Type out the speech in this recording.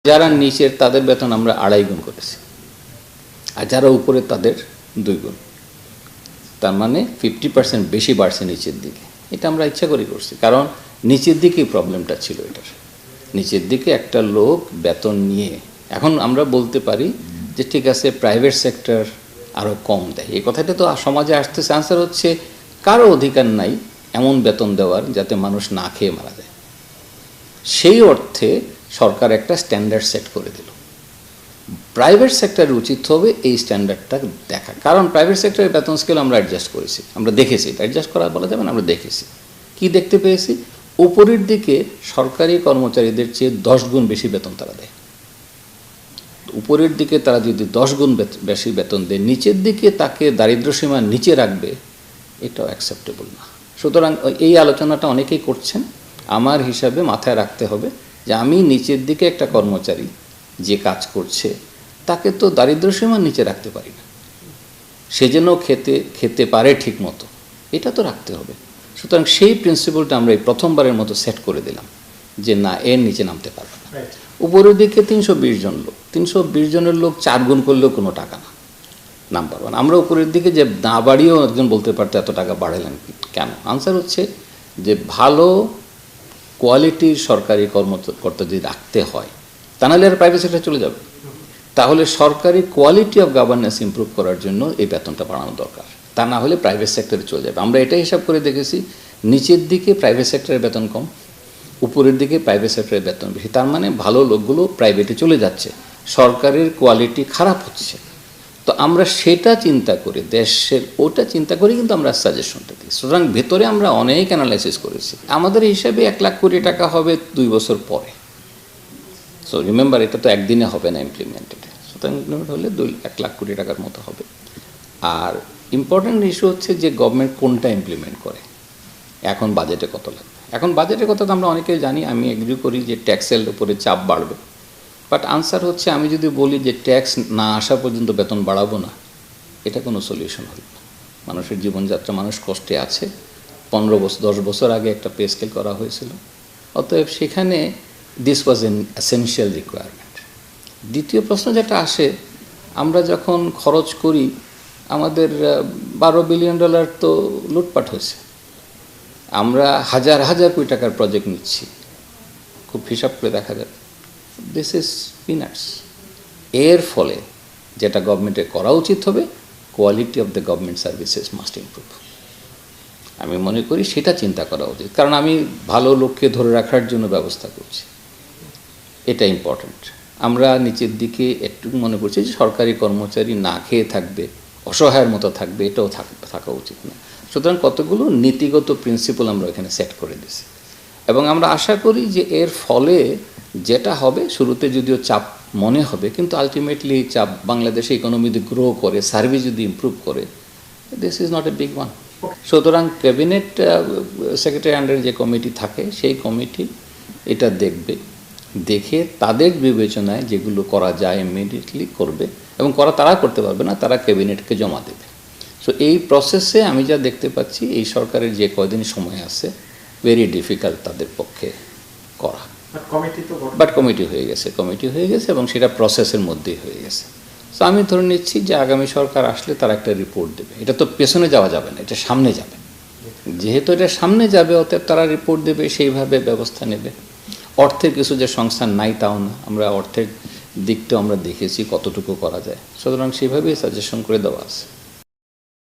যারা নিচের তাদের বেতন আমরা 2.5 গুণ করেছি, আর যারা উপরে তাদের 2 গুণ। তার মানে 50% বেশি বাড়ছে নিচের দিকে। এটা আমরা ইচ্ছা করে করছি, কারণ নিচের দিকেই প্রবলেমটা ছিল। এটার নিচের দিকে একটা লোক বেতন নিয়ে, এখন আমরা বলতে পারি যে ঠিক আছে প্রাইভেট সেক্টর আরও কম দেয়, এই কথাটা তো সমাজে আসতেছে। আনসার হচ্ছে কারো অধিকার নাই এমন বেতন দেওয়ার যাতে মানুষ না খেয়ে মারা যায়। সেই অর্থে সরকার একটা স্ট্যান্ডার্ড সেট করে দিল। প্রাইভেট সেক্টরের উচিত হবে এই স্ট্যান্ডার্ডটা দেখা, কারণ প্রাইভেট সেক্টরের বেতন স্কেল আমরা অ্যাডজাস্ট করেছি, আমরা দেখেছি। অ্যাডজাস্ট করা বলা যাবে না, আমরা দেখেছি। কি দেখতে পেয়েছি? উপরের দিকে সরকারি কর্মচারীদের চেয়ে 10 গুণ বেশি বেতন তারা দেয়। উপরের দিকে তারা যদি 10 গুণ বেশি বেতন দেয়, নিচের দিকে তাকে দারিদ্র্যসীমার নিচে রাখবে, এটাও অ্যাকসেপ্টেবল না। সুতরাং এই আলোচনাটা অনেকেই করছেন। আমার হিসাবে মাথায় রাখতে হবে যে আমি নিচের দিকে একটা কর্মচারী যে কাজ করছে তাকে তো দারিদ্র্যসীমার নিচে রাখতে পারি না, সে যেন খেতে পারে ঠিক মতো, এটা তো রাখতে হবে। সুতরাং সেই প্রিন্সিপালটা আমরা এই প্রথমবারের মতো সেট করে দিলাম যে না, এর নিচে নামতে পারবে না। উপরের দিকে 320 জন লোক, 320 জনের লোক 4 গুণ করলেও কোনো টাকা না, নাম পারবে না। আমরা উপরের দিকে যে না বাড়িয়েও একজন বলতে পারতো এত টাকা বাড়ালেন কেন? আনসার হচ্ছে যে ভালো কোয়ালিটির সরকারি কর্মকর্তা যদি রাখতে হয়, তা নাহলে আর প্রাইভেট সেক্টরে চলে যাবে। তাহলে সরকারি কোয়ালিটি অফ গভর্নেন্স ইমপ্রুভ করার জন্য এই বেতনটা বাড়ানো দরকার, তা না হলে প্রাইভেট সেক্টরে চলে যাবে। আমরা এটাই হিসাব করে দেখেছি, নিচের দিকে প্রাইভেট সেক্টরের বেতন কম, উপরের দিকে প্রাইভেট সেক্টরের বেতন বেশি। তার মানে ভালো লোকগুলো প্রাইভেটে চলে যাচ্ছে, সরকারের কোয়ালিটি খারাপ হচ্ছে। তো আমরা সেটা চিন্তা করে, দেশের ওটা চিন্তা করে কিন্তু আমরা সাজেশনটা দিই। সুতরাং ভেতরে আমরা অনেক অ্যানালাইসিস করেছি। আমাদের হিসাবে 1 লাখ কোটি টাকা হবে 2 বছর পরে। সো রিমেম্বার, এটা তো একদিনে হবে না ইমপ্লিমেন্টেড। সুতরাং ইমপ্লিমেন্ট হলে 1 লাখ কোটি টাকার মতো হবে। আর ইম্পর্টেন্ট ইস্যু হচ্ছে যে গভর্নমেন্ট কোনটা ইমপ্লিমেন্ট করে, এখন বাজেটে কত লাগবে। এখন বাজেটের কথা তো আমরা অনেকেই জানি, আমি এগ্রি করি যে ট্যাক্সের উপরে চাপ বাড়বে। বাট আনসার হচ্ছে আমি যদি বলি যে ট্যাক্স না আসা পর্যন্ত বেতন বাড়াবো না, এটা কোনো সলিউশন হবে না। মানুষের জীবনযাত্রা, মানুষ কষ্টে আছে। 10 বছর আগে একটা পে স্কেল করা হয়েছিল, অতএব সেখানে this was an essential requirement. দ্বিতীয় প্রশ্ন যেটা আসে, আমরা যখন খরচ করি, আমাদের $12 বিলিয়ন তো লুটপাট হয়েছে। আমরা হাজার হাজার কোটি টাকার প্রজেক্ট নিচ্ছি, খুব হিসাব করে দেখা যাবে দিস ইজ পিনাটস। এর ফলে যেটা গভর্নমেন্টের করা উচিত হবে, quality of the government services must improve. আমি মনে করি সেটা চিন্তা করা উচিত, কারণ আমি ভালো লোককে ধরে রাখার জন্য ব্যবস্থা করছি, এটা ইম্পর্ট্যান্ট। আমরা নিচের দিকে একটু মনে করছি যে সরকারি কর্মচারী না খেয়ে থাকবে, অসহায়ের মতো থাকবে, এটাও থাকা উচিত না। সুতরাং কতগুলো নীতিগত প্রিন্সিপাল আমরা এখানে সেট করে দিয়েছি, এবং আমরা আশা করি যে এর ফলে যেটা হবে, শুরুতে যদিও চাপ মনে হবে, কিন্তু আলটিমেটলি চাপ বাংলাদেশে ইকোনমি যদি গ্রো করে, সার্ভিস যদি ইমপ্রুভ করে, this is not a big one. সুতরাং ক্যাবিনেট সেক্রেটারি আন্ডারে যে কমিটি থাকে, সেই কমিটি এটা দেখবে, দেখে তাদের বিবেচনায় যেগুলো করা যায় ইমিডিয়েটলি করবে, এবং তারা করতে পারবে না, তারা ক্যাবিনেটকে জমা দেবে। সো এই প্রসেসে আমি যা দেখতে পাচ্ছি, এই সরকারের যে কয়দিন সময় আছে, ভেরি ডিফিকাল্ট তাদের পক্ষে করা। বাট কমিটি হয়ে গেছে এবং সেটা প্রসেসের মধ্যেই হয়ে গেছে। সো আমি ধরে নিচ্ছি যে আগামী সরকার আসলে তারা একটা রিপোর্ট দেবে। এটা তো পেছনে যাওয়া যাবে না, এটা সামনে যাবে। যেহেতু এটা সামনে যাবে, অতএব তারা রিপোর্ট দেবে, সেইভাবে ব্যবস্থা নেবে। অর্থের কিছু যে সংস্থান নাই তাও না, আমরা অর্থের দিকটাও আমরা দেখেছি কতটুকু করা যায়। সুতরাং সেইভাবেই সাজেশন করে দেওয়া আছে।